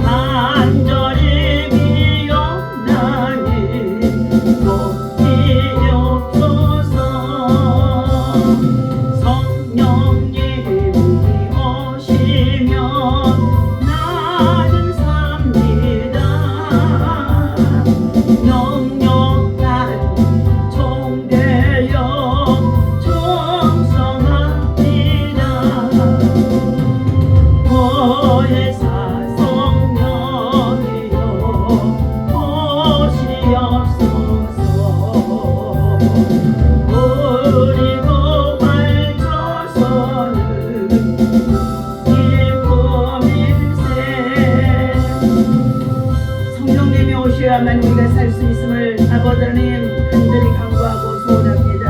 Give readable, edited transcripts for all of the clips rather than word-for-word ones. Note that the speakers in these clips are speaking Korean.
간절히 기억나니 높이옵소서. 성령님이 오시면 나는 삽니다. 영영한 총되어 충성합니다. 보혜사 성령이여 오시옵소서. 우리도 발쳐서는 기쁨일세. 성령님이 오셔야만 우리가 살 수 있음을 아버지 하나님 간절히 간구하고 소원합니다.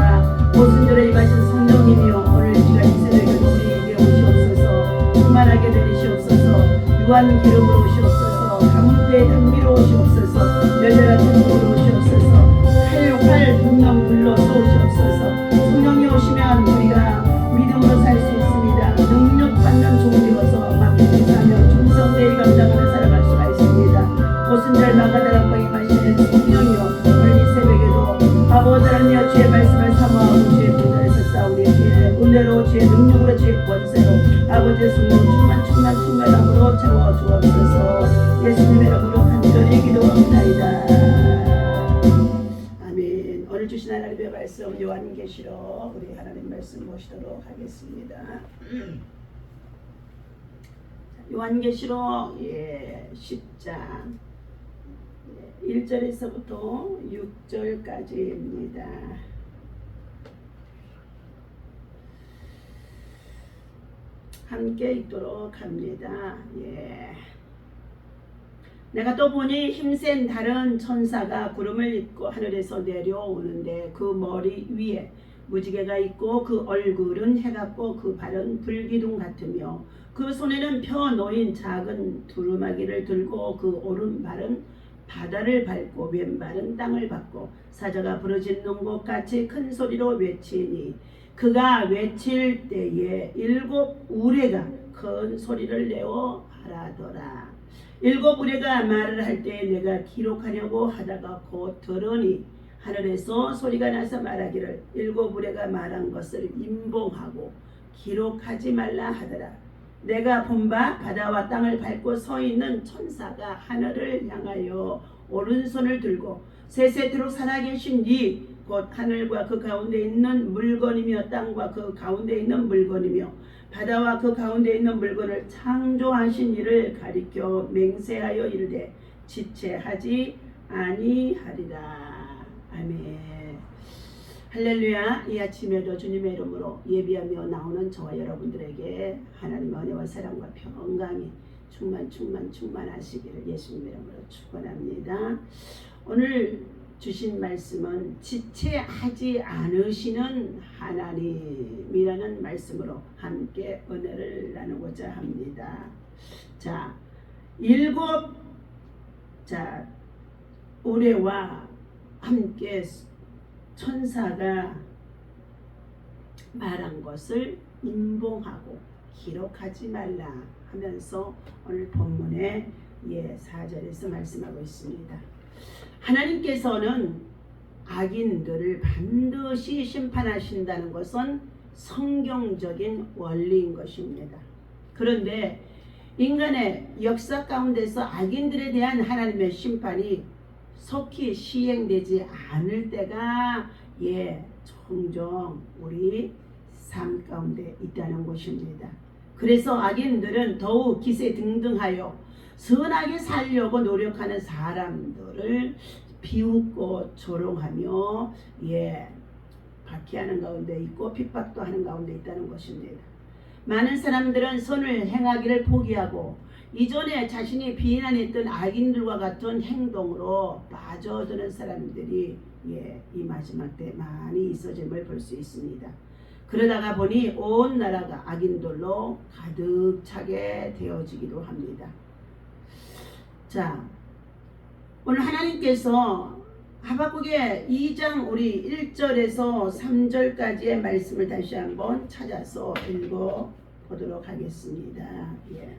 오순절에 임하신 성령님이여 오늘 시간 이 새벽에 우리에게 오시옵소서. 충만하게 내리시옵소서. 유한 기름으로 오시옵소서. 가문대의 단비로 오시옵소서. 열렬한 등으로 오시옵소서. 활활 분명 불러 쏘시옵소서. 성령이 오시면 우리가 믿음으로 살 수 있습니다. 능력받는 종되어서 맡기는 사명 충성되이 감당하는 살아갈 수가 있습니다. 오순절 마가다락방에 마시는 성령이여 오늘 이 새벽에도 아버지 하나님여 주의 말씀을 사모하고 주의 분전에서 싸우니 주의 은혜로 주의 능력으로 주의 권세로 아버지의 성령 충만함으로 채워주옵소서. 예수님의 이름으로 간절히 기도합니다. 아멘. 오늘 주신 하나님의 말씀 요한계시록 우리 하나님 말씀 보시도록 하겠습니다. 요한계시록 10장 1절에서부터 6절까지입니다. 함께 읽도록 합니다. 내가 또 보니 힘센 다른 천사가 구름을 입고 하늘에서 내려오는데 그 머리 위에 무지개가 있고 그 얼굴은 해 같고 그 발은 불기둥 같으며 그 손에는 펴 놓인 작은 두루마기를 들고 그 오른발은 바다를 밟고 왼발은 땅을 밟고 사자가 부르짖는 것 같이 큰 소리로 외치니 그가 외칠 때에 7 우레가 큰 소리를 내어 말하더라. 7 우레가 말을 할 때에 내가 기록하려고 하다가 곧 들으니 하늘에서 소리가 나서 말하기를 7 우레가 말한 것을 임봉하고 기록하지 말라 하더라. 내가 본 바 바다와 땅을 밟고 서 있는 천사가 하늘을 향하여 오른손을 들고 세세토록 살아계신 이 곧 하늘과 그 가운데 있는 물건이며 땅과 그 가운데 있는 물건이며 바다와 그 가운데 있는 물건을 창조하신 이를 가리켜 맹세하여 이르되 지체하지 아니하리라. 아멘. 할렐루야. 이 아침에도 주님의 이름으로 예비하며 나오는 저와 여러분들에게 하나님의 은혜와 사랑과 평강이 충만하시기를 예수님의 이름으로 축원합니다. 오늘 주신 말씀은 지체하지 않으시는 하나님이라는 말씀으로 함께 은혜를 나누고자 합니다. 자, 7 우레와 함께 천사가 말한 것을 임봉하고 기록하지 말라 하면서 오늘 본문의 4절에서 말씀하고 있습니다. 하나님께서는 악인들을 반드시 심판하신다는 것은 성경적인 원리인 것입니다. 그런데 인간의 역사 가운데서 악인들에 대한 하나님의 심판이 속히 시행되지 않을 때가 종종 우리 삶 가운데 있다는 것입니다. 그래서 악인들은 더욱 기세등등하여 선하게 살려고 노력하는 사람들을 비웃고 조롱하며 박해하는 가운데 있고 핍박도 하는 가운데 있다는 것입니다. 많은 사람들은 선을 행하기를 포기하고 이전에 자신이 비난했던 악인들과 같은 행동으로 빠져드는 사람들이 이 마지막 때 많이 있어짐을 볼 수 있습니다. 그러다가 보니 온 나라가 악인들로 가득 차게 되어지기도 합니다. 자, 오늘 하나님께서 하박국의 2장 우리 1절에서 3절까지의 말씀을 다시 한번 찾아서 읽어 보도록 하겠습니다. 예.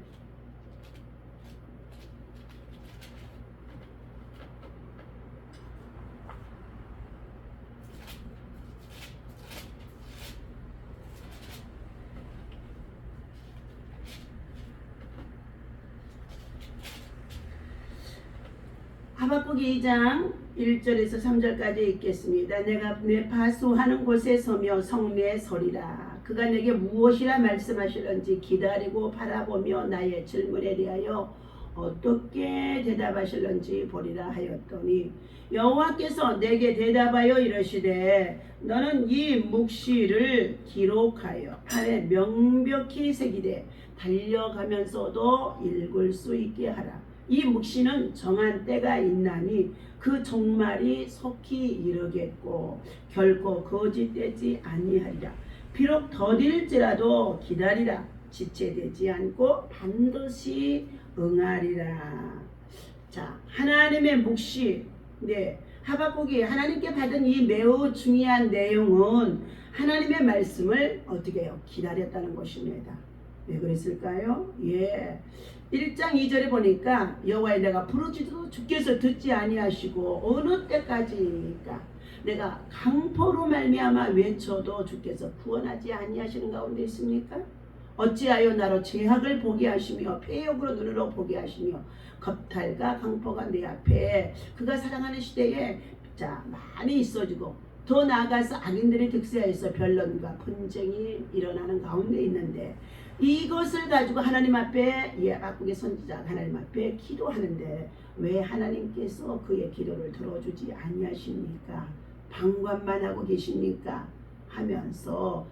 하박국 2장 1절에서 3절까지 읽겠습니다. 내가 내 파수하는 곳에 서며 성내에 서리라. 그가 내게 무엇이라 말씀하실런지 기다리고 바라보며 나의 질문에 대하여 어떻게 대답하실런지 보리라 하였더니 여호와께서 내게 대답하여 이르시되 너는 이 묵시를 기록하여 판에 명백히 새기되 달려가면서도 읽을 수 있게 하라. 이 묵시는 정한 때가 있나니 그 종말이 속히 이르겠고 결코 거짓되지 아니하리라. 비록 더딜지라도 기다리라. 지체되지 않고 반드시 응하리라. 자, 하나님의 묵시. 네, 하박국이 하나님께 받은 이 매우 중요한 내용은 하나님의 말씀을 어떻게 해요? 기다렸다는 것입니다. 왜 그랬을까요? 예. 1장 2절에 보니까 여호와의 내가 부르짖어도 주께서 듣지 아니하시고 어느 때까지입니까? 내가 강포로 말미암아 외쳐도 주께서 구원하지 아니하시는 가운데 있습니까? 어찌하여 나로 죄악을 보게 하시며 폐역으로 눈으로 보게 하시며 겁탈과 강포가 내 앞에 그가 사랑하는 시대에 자 많이 있어지고 더 나아가서 악인들의 득세하여서 변론과 분쟁이 일어나는 가운데 있는데 이것을 가지고 하나님 앞에 하박국의 선지자가 하나님 앞에 기도하는데 왜 하나님께서 그의 기도를 들어주지 아니하십니까? 방관만 하고 계십니까? 하면서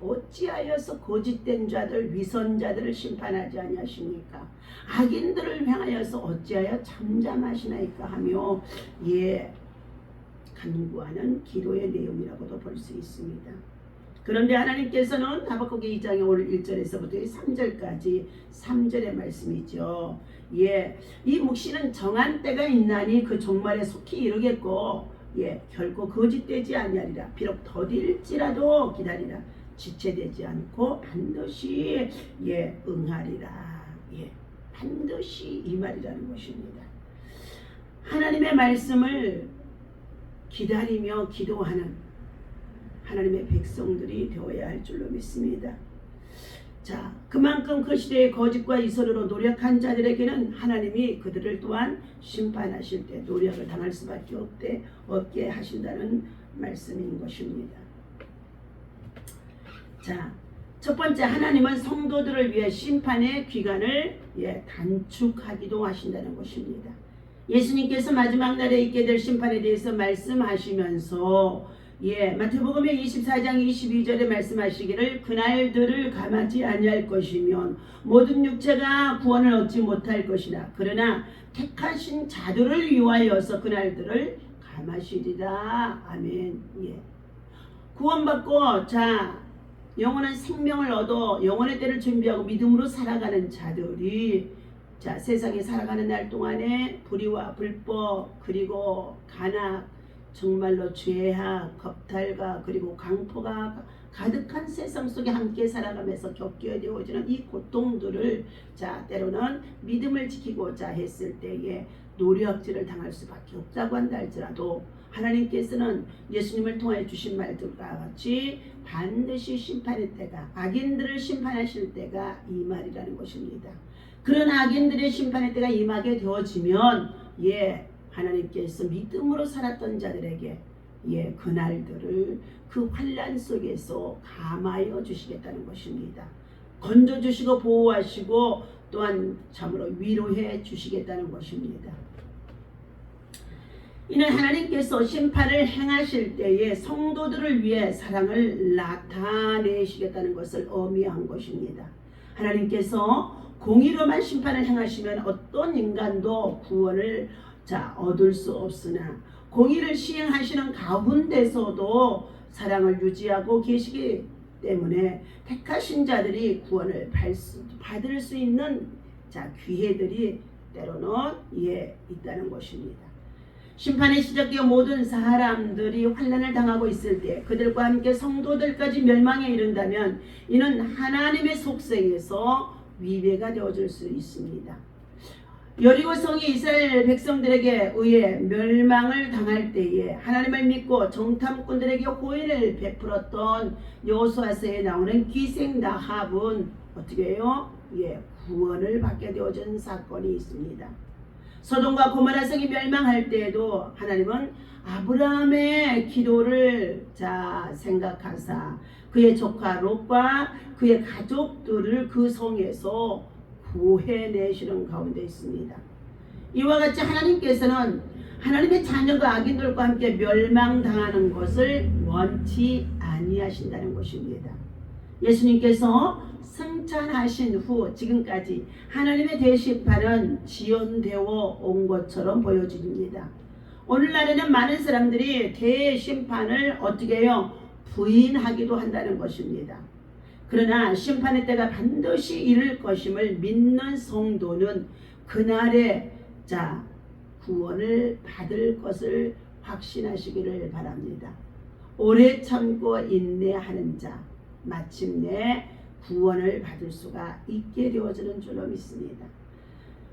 어찌하여서 거짓된 자들 위선자들을 심판하지 아니하십니까? 악인들을 향하여서 어찌하여 잠잠하시나이까 하며 간구하는 기도의 내용이라고도 볼 수 있습니다. 그런데 하나님께서는 하박국의 2장의 오늘 1절에서부터 3절까지 3절의 말씀이죠. 이 묵시는 정한 때가 있나니 그 종말에 속히 이르겠고 결코 거짓되지 아니하리라. 비록 더딜지라도 기다리라. 지체되지 않고 반드시 응하리라. 반드시 이 말이라는 것입니다. 하나님의 말씀을 기다리며 기도하는 하나님의 백성들이 되어야 할 줄로 믿습니다. 자, 그만큼 그 시대의 거짓과 이설으로 노력한 자들에게는 하나님이 그들을 또한 심판하실 때 노력을 당할 수밖에 없게 하신다는 말씀인 것입니다. 자, 첫 번째 하나님은 성도들을 위해 심판의 기간을 단축하기도 하신다는 것입니다. 예수님께서 마지막 날에 있게 될 심판에 대해서 말씀하시면서 마태복음의 24장 22절에 말씀하시기를 그날들을 감하지 아니할 것이면 모든 육체가 구원을 얻지 못할 것이나 그러나 택하신 자들을 위하여서 그날들을 감하시리라. 아멘. 구원받고 영원한 생명을 얻어 영원의 때를 준비하고 믿음으로 살아가는 자들이 세상에 살아가는 날 동안에 불의와 불법 그리고 간악 정말로 죄악, 겁탈과 그리고 강포가 가득한 세상 속에 함께 살아가면서 겪게 되어지는 이 고통들을 때로는 믿음을 지키고자 했을 때에 노력질을 당할 수밖에 없다고 한다 할지라도 하나님께서는 예수님을 통하여 주신 말들과 같이 반드시 심판의 때가 악인들을 심판하실 때가 이 말이라는 것입니다. 그런 악인들의 심판의 때가 임하게 되어지면 하나님께서 믿음으로 살았던 자들에게 그날들을 그 환난 속에서 감하여 주시겠다는 것입니다. 건져주시고 보호하시고 또한 참으로 위로해 주시겠다는 것입니다. 이는 하나님께서 심판을 행하실 때에 성도들을 위해 사랑을 나타내시겠다는 것을 의미한 것입니다. 하나님께서 공의로만 심판을 행하시면 어떤 인간도 구원을 얻을 수 없으나 공의를 시행하시는 가운데서도 사랑을 유지하고 계시기 때문에 택하신 자들이 구원을 받을 수 있는 기회들이 때로는 있다는 것입니다. 심판이 시작되어 모든 사람들이 환난을 당하고 있을 때 그들과 함께 성도들까지 멸망에 이른다면 이는 하나님의 속성에서 위배가 되어줄 수 있습니다. 여리고성이 이스라엘 백성들에게 의해 멸망을 당할 때에 하나님을 믿고 정탐꾼들에게 호의를 베풀었던 여호수아서에 나오는 기생 라합은 어떻게 해요? 구원을 받게 되어진 사건이 있습니다. 소돔과 고모라 성이 멸망할 때에도 하나님은 아브라함의 기도를 생각하사 그의 조카 롯과 그의 가족들을 그 성에서 구해내시는 가운데 있습니다. 이와 같이 하나님께서는 하나님의 자녀가 악인들과 함께 멸망당하는 것을 원치 아니하신다는 것입니다. 예수님께서 승천하신 후 지금까지 하나님의 대심판은 지연되어 온 것처럼 보여집니다. 오늘날에는 많은 사람들이 대심판을 어떻게 해요? 부인하기도 한다는 것입니다. 그러나 심판의 때가 반드시 이를 것임을 믿는 성도는 그날에 구원을 받을 것을 확신하시기를 바랍니다. 오래 참고 인내하는 자 마침내 구원을 받을 수가 있게 되어지는 줄로 믿습니다.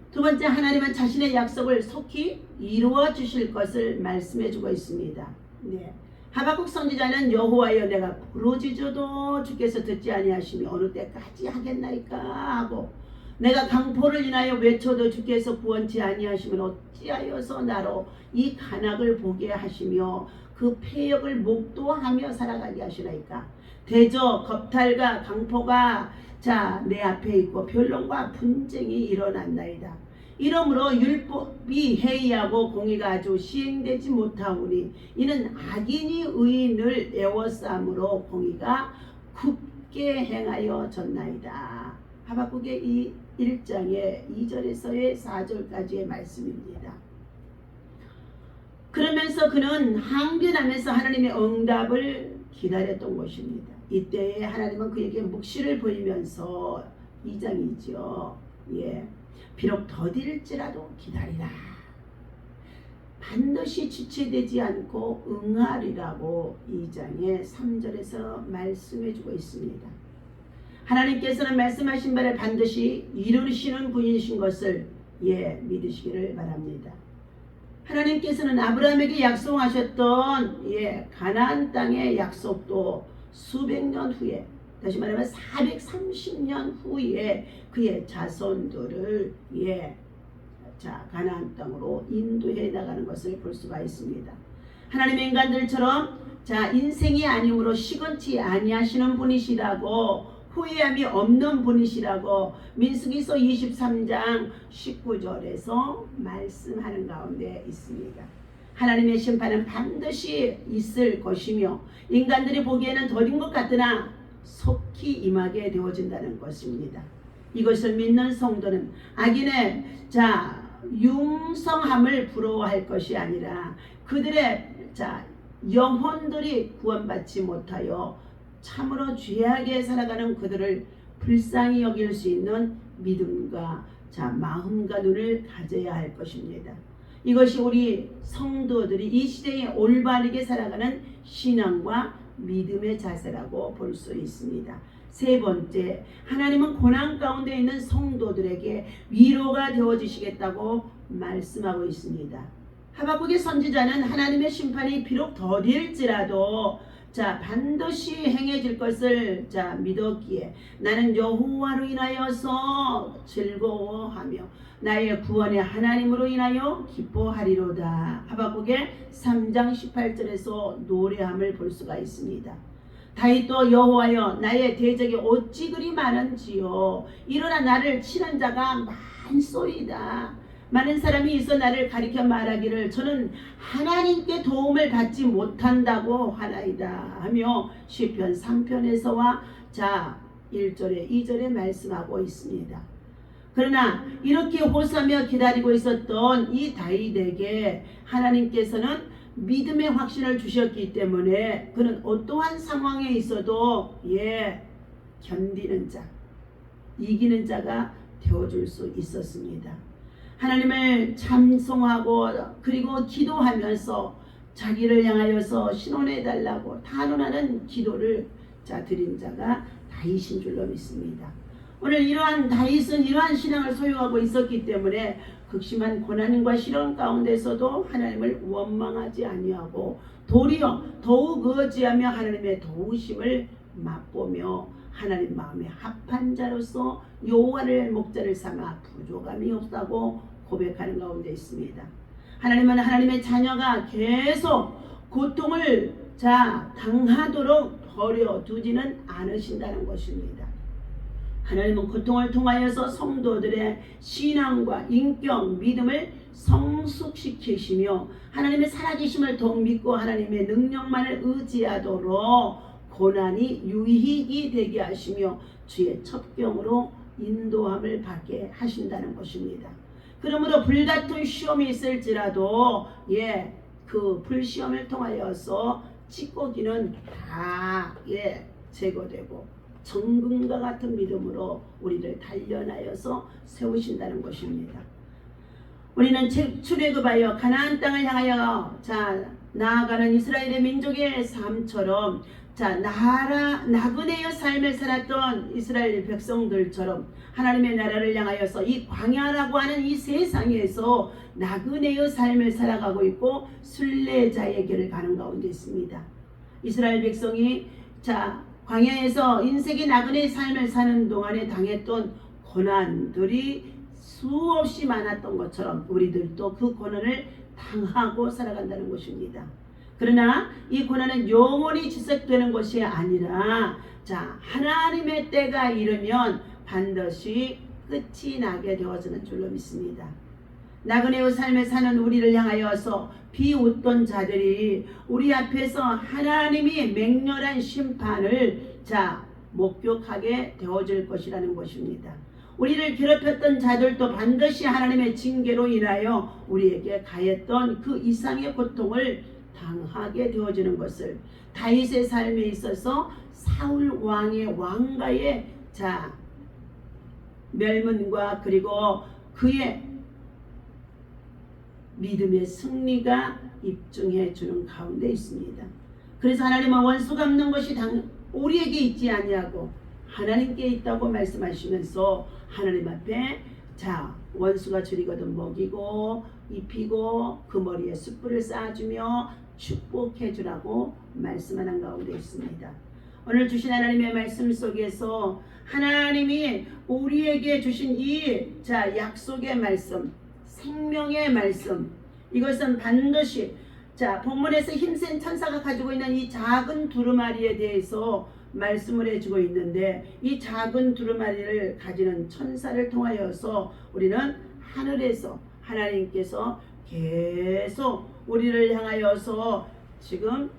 두 번째, 하나님은 자신의 약속을 속히 이루어 주실 것을 말씀해 주고 있습니다. 하박국 선지자는 여호와여 내가 부르짖어도 주께서 듣지 아니하시며 어느 때까지 하겠나이까 하고 내가 강포를 인하여 외쳐도 주께서 구원치 아니하시면 어찌하여서 나로 이 간악을 보게 하시며 그 폐역을 목도하며 살아가게 하시나이까. 대저 겁탈과 강포가 내 앞에 있고 변론과 분쟁이 일어났나이다. 이러므로 율법이 해이하고 공의가 아주 시행되지 못하오니 이는 악인이 의인을 애워싸므로 공의가 굽게 행하여 졌나이다. 하박국의 이 1장의 2절에서의 4절까지의 말씀입니다. 그러면서 그는 항변하면서 하나님의 응답을 기다렸던 것입니다. 이때에 하나님은 그에게 묵시를 보이면서 2장이죠. 비록 더딜지라도 기다리라. 반드시 지체되지 않고 응하리라고 2장의 3절에서 말씀해주고 있습니다. 하나님께서는 말씀하신 바를 반드시 이루시는 분이신 것을 믿으시기를 바랍니다. 하나님께서는 아브라함에게 약속하셨던 가나안 땅의 약속도 수백 년 후에, 다시 말하면 430년 후에 그의 자손들을 가나안 땅으로 인도해 나가는 것을 볼 수가 있습니다. 하나님의 인간들처럼 인생이 아니므로 시건치 아니하시는 분이시라고, 후회함이 없는 분이시라고 민수기서 23장 19절에서 말씀하는 가운데 있습니다. 하나님의 심판은 반드시 있을 것이며 인간들이 보기에는 더딘 것 같으나 속히 임하게 되어진다는 것입니다. 이것을 믿는 성도는 악인의 융성함을 부러워할 것이 아니라 그들의 영혼들이 구원받지 못하여 참으로 죄악에 살아가는 그들을 불쌍히 여길 수 있는 믿음과 마음과 눈을 가져야 할 것입니다. 이것이 우리 성도들이 이 시대에 올바르게 살아가는 신앙과 믿음의 자세라고 볼 수 있습니다. 세 번째, 하나님은 고난 가운데 있는 성도들에게 위로가 되어주시겠다고 말씀하고 있습니다. 하박국의 선지자는 하나님의 심판이 비록 더딜지라도 반드시 행해질 것을 믿었기에 나는 여호와로 인하여서 즐거워하며 나의 구원의 하나님으로 인하여 기뻐하리로다. 하박국의 3장 18절에서 노래함을 볼 수가 있습니다. 다윗도 여호와여 나의 대적이 어찌 그리 많은지요. 일어나 나를 치는 자가 많소이다. 많은 사람이 있어 나를 가리켜 말하기를 저는 하나님께 도움을 받지 못한다고 하나이다 하며 시편 3편에서와 1절에 2절에 말씀하고 있습니다. 그러나 이렇게 호소하며 기다리고 있었던 이 다윗에게 하나님께서는 믿음의 확신을 주셨기 때문에 그는 어떠한 상황에 있어도 견디는 자, 이기는 자가 되어줄 수 있었습니다. 하나님을 찬송하고 그리고 기도하면서 자기를 향하여서 신원해달라고 탄원하는 기도를 드린 자가 다윗인 줄로 믿습니다. 오늘 이러한 다윗은 이러한 신앙을 소유하고 있었기 때문에 극심한 고난과 시련 가운데서도 하나님을 원망하지 아니하고 도리어 더욱 의지하며 하나님의 도우심을 맛보며 하나님 마음에 합한 자로서 여호와를 목자를 삼아 부족함이 없다고 고백하는 가운데 있습니다. 하나님은 하나님의 자녀가 계속 고통을 당하도록 버려두지는 않으신다는 것입니다. 하나님은 고통을 통하여서 성도들의 신앙과 인격, 믿음을 성숙시키시며 하나님의 살아계심을 더욱 믿고 하나님의 능력만을 의지하도록 고난이 유익이 되게 하시며 주의 첩경으로 인도함을 받게 하신다는 것입니다. 그러므로 불같은 시험이 있을지라도 그 불시험을 통하여서 찌꺼기는 다 제거되고 정금과 같은 믿음으로 우리를 단련하여서 세우신다는 것입니다. 우리는 출애굽하여 가나안 땅을 향하여 나아가는 이스라엘의 민족의 삶처럼 나그네의 삶을 살았던 이스라엘 백성들처럼 하나님의 나라를 향하여서 이 광야라고 하는 이 세상에서 나그네의 삶을 살아가고 있고 순례자의 길을 가는 가운데 있습니다. 이스라엘 백성이 광야에서 인생의 나그네의 삶을 사는 동안에 당했던 고난들이 수없이 많았던 것처럼 우리들도 그 고난을 당하고 살아간다는 것입니다. 그러나 이 고난은 영원히 지속되는 것이 아니라 하나님의 때가 이르면 반드시 끝이 나게 되어지는 줄로 믿습니다. 나그네의 삶을 사는 우리를 향하여서 비웃던 자들이 우리 앞에서 하나님이 맹렬한 심판을 목격하게 되어질 것이라는 것입니다. 우리를 괴롭혔던 자들도 반드시 하나님의 징계로 인하여 우리에게 가했던 그 이상의 고통을 당하게 되어지는 것을 다윗의 삶에 있어서 사울 왕의 왕가의 멸문과 그리고 그의 믿음의 승리가 입증해 주는 가운데 있습니다. 그래서 하나님은 원수 갚는 것이 우리에게 있지 아니하고 하나님께 있다고 말씀하시면서 하나님 앞에 원수가 줄이거든 먹이고 입히고 그 머리에 숯불을 쌓아주며 축복해 주라고 말씀하는 가운데 있습니다. 오늘 주신 하나님의 말씀 속에서 하나님이 우리에게 주신 이 약속의 말씀, 생명의 말씀, 이것은 반드시 본문에서 힘센 천사가 가지고 있는 이 작은 두루마리에 대해서 말씀을 해주고 있는데, 이 작은 두루마리를 가지는 천사를 통하여서 우리는 하늘에서 하나님께서 계속 우리를 향하여서 지금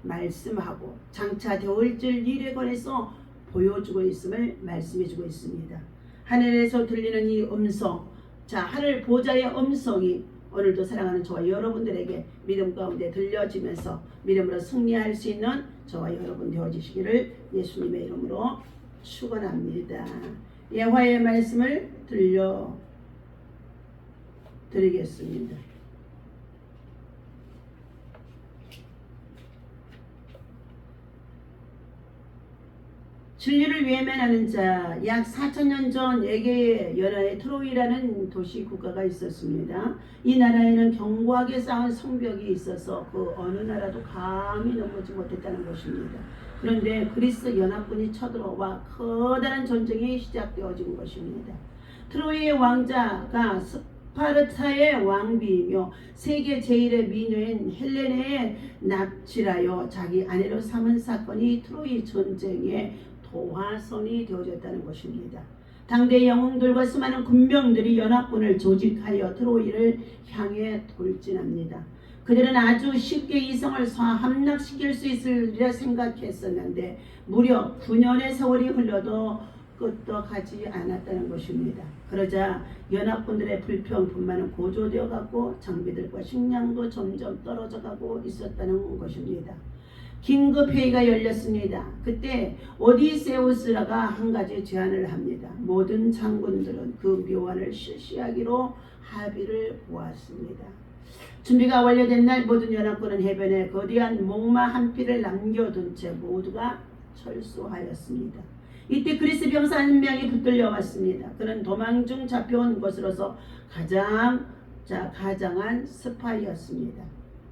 말씀하고 장차 되어질 일에 관해서 보여주고 있음을 말씀해주고 있습니다. 하늘에서 들리는 이 음성, 하늘 보좌의 음성이 오늘도 사랑하는 저와 여러분들에게 믿음 가운데 들려지면서 믿음으로 승리할 수 있는 저와 여러분 되어주시기를 예수님의 이름으로 축원합니다. 여호와의 말씀을 들려드리겠습니다. 진리를 외면하는 자, 약 4,000년 전 에게 연하의 트로이라는 도시 국가가 있었습니다. 이 나라에는 견고하게 쌓은 성벽이 있어서 그 어느 나라도 감히 넘보지 못했다는 것입니다. 그런데 그리스 연합군이 쳐들어와 커다란 전쟁이 시작되어진 것입니다. 트로이의 왕자가 스파르타의 왕비이며 세계 제1의 미녀인 헬레네의 납치하여 자기 아내로 삼은 사건이 트로이 전쟁의 도화선이 되어졌다는 것입니다. 당대 영웅들과 수많은 군병들이 연합군을 조직하여 트로이를 향해 돌진합니다. 그들은 아주 쉽게 이성을 함락시킬 수 있으리라 생각했었는데 무려 9년의 세월이 흘러도 끄떡하지 않았다는 것입니다. 그러자 연합군들의 불평분만은 고조되어 갔고 장비들과 식량도 점점 떨어져 가고 있었다는 것입니다. 긴급회의가 열렸습니다. 그때 오디세우스라가 한 가지 제안을 합니다. 모든 장군들은 그 묘안을 실시하기로 합의를 보았습니다. 준비가 완료된 날 모든 연합군은 해변에 거대한 목마 한 피를 남겨둔 채 모두가 철수하였습니다. 이때 그리스 병사 한 명이 붙들려 왔습니다. 그는 도망 중 잡혀온 것으로서 가장한 스파이였습니다.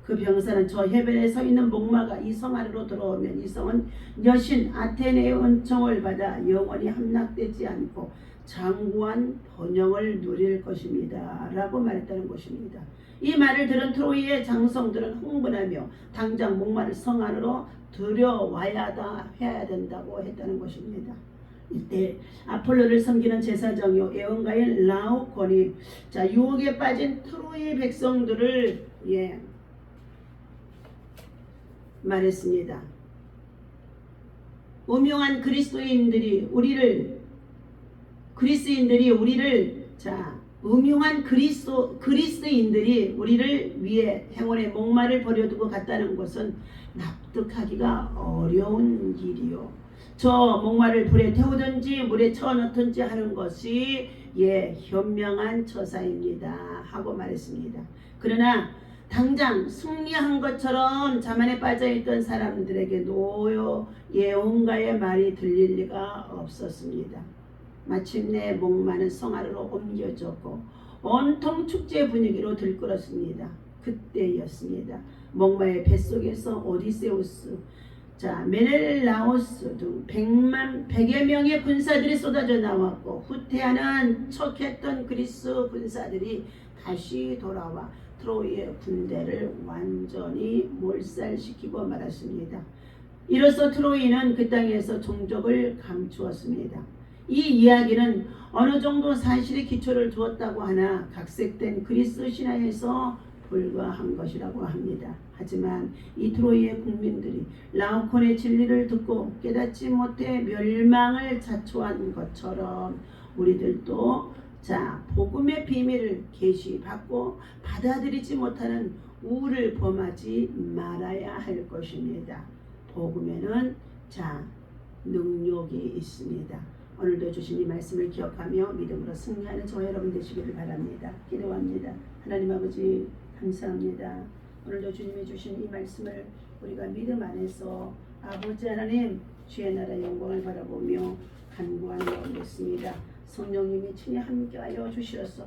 그 병사는 저 해변에 서 있는 목마가 이 성 안으로 들어오면 이 성은 여신 아테네의 은총을 받아 영원히 함락되지 않고 장구한 번영을 누릴 것입니다. 라고 말했다는 것입니다. 이 말을 들은 트로이의 장성들은 흥분하며 당장 목마를 성 안으로 들여와야 해야 된다고 했다는 것입니다. 이때 아폴로를 섬기는 제사장이요 예언가인 라오콘이 유혹에 빠진 트로이 백성들을 말했습니다. 음흉한 그리스인들이 우리를 음흉한 그리스인들이 우리를 위해 행운의 목마를 버려두고 갔다는 것은 납득하기가 어려운 일이요. 저 목마를 불에 태우든지 물에 쳐넣든지 하는 것이 현명한 처사입니다. 하고 말했습니다. 그러나 당장 승리한 것처럼 자만에 빠져있던 사람들에게 노여 예언가의 말이 들릴 리가 없었습니다. 마침내 목마는 성 안으로 옮겨졌고 온통 축제 분위기로 들끓었습니다. 그때였습니다. 목마의 뱃속에서 오디세우스, 메넬라오스 등 100여 명의 군사들이 쏟아져 나왔고 후퇴하는 척했던 그리스 군사들이 다시 돌아와 트로이의 군대를 완전히 몰살시키고 말았습니다. 이로써 트로이는 그 땅에서 종족을 감추었습니다. 이 이야기는 어느 정도 사실의 기초를 두었다고 하나 각색된 그리스 신화에서 불과한 것이라고 합니다. 하지만 이 트로이의 국민들이 라오콘의 진리를 듣고 깨닫지 못해 멸망을 자초한 것처럼 우리들도 복음의 비밀을 계시받고 받아들이지 못하는 우를 범하지 말아야 할 것입니다. 복음에는 능력이 있습니다. 오늘도 주신 이 말씀을 기억하며 믿음으로 승리하는 저와 여러분 되시기를 바랍니다. 기도합니다. 하나님 아버지 감사합니다. 오늘도 주님이 주신 이 말씀을 우리가 믿음 안에서 아버지 하나님 주의 나라 영광을 바라보며 간구하며 오겠습니다. 성령님이 친히 함께하여 주시어서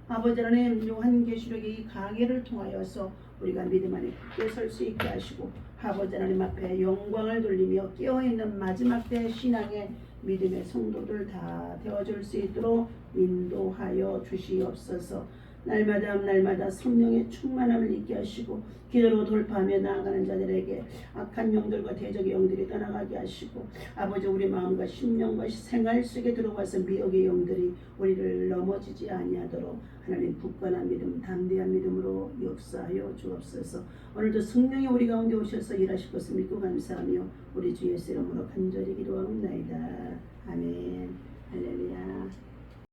아버지 하나님 요한계시록의 이 강해를 통하여서 우리가 믿음 안에 굳게 설 수 있게 하시고 아버지 하나님 앞에 영광을 돌리며 깨어있는 마지막 때 신앙의 믿음의 성도들 다 되어줄 수 있도록 인도하여 주시옵소서. 날마다 성령의 충만함을 있게 하시고 기도로 돌파하며 나아가는 자들에게 악한 영들과 대적의 영들이 떠나가게 하시고 아버지 우리 마음과 심령과 생활 속에 들어와서 미혹의 영들이 우리를 넘어지지 아니하도록 하나님 굳건한 믿음 담대한 믿음으로 역사하여 주옵소서. 오늘도 성령이 우리 가운데 오셔서 일하실 것을 믿고 감사하며 우리 주 예수 이름으로 간절히 기도하옵나이다. 아멘. 할렐루야.